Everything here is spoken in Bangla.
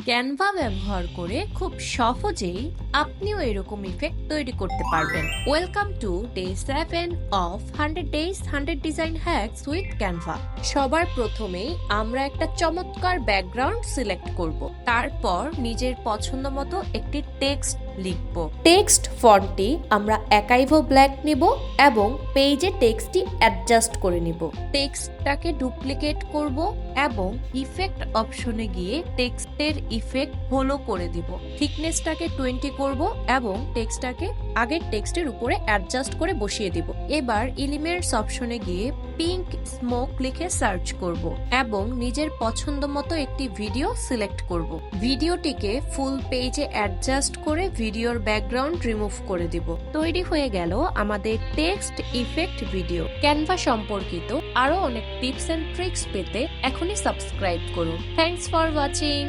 ক্যানভা ব্যবহার করে খুব সহজেই আপনিও এরকম ইফেক্ট তৈরি করতে পারবেন। Welcome to day 7 of 100 days 100 design hacks with Canva. সবার প্রথমেই আমরা একটা চমৎকার ব্যাকগ্রাউন্ড সিলেক্ট করব, তারপর নিজের পছন্দ মতো একটি টেক্সট লিখব। টেক্সট ফন্টটি আমরা অ্যাকাইভো ব্ল্যাক নিব এবং পেজে টেক্সটটি অ্যাডজাস্ট করে নিব। টেক্সটটাকে ডুপ্লিকেট করব এবং ইফেক্ট অপশনে গিয়ে টেক্সটের ইফেক্ট হলো করে দিব। থিকনেসটাকে 20 করব এবং টেক্সটটাকে আগের টেক্সটের উপরে অ্যাডজাস্ট করে বসিয়ে দিব। এবার এলিমেন্টস অপশনে গিয়ে পিঙ্ক স্মোক লিখে সার্চ করব এবং নিজের পছন্দ মতো একটি ভিডিও সিলেক্ট করব। ভিডিওটিকে ফুল পেজে অ্যাডজাস্ট করে ভিডিওর ব্যাকগ্রাউন্ড রিমুভ করে দিব। তৈরি হয়ে গেল আমাদের টেক্সট ইফেক্ট ভিডিও। ক্যানভা সম্পর্কিত আরো অনেক টিপস এন্ড ট্রিক্স পেতে এখনই সাবস্ক্রাইব করুন। Thanks for watching.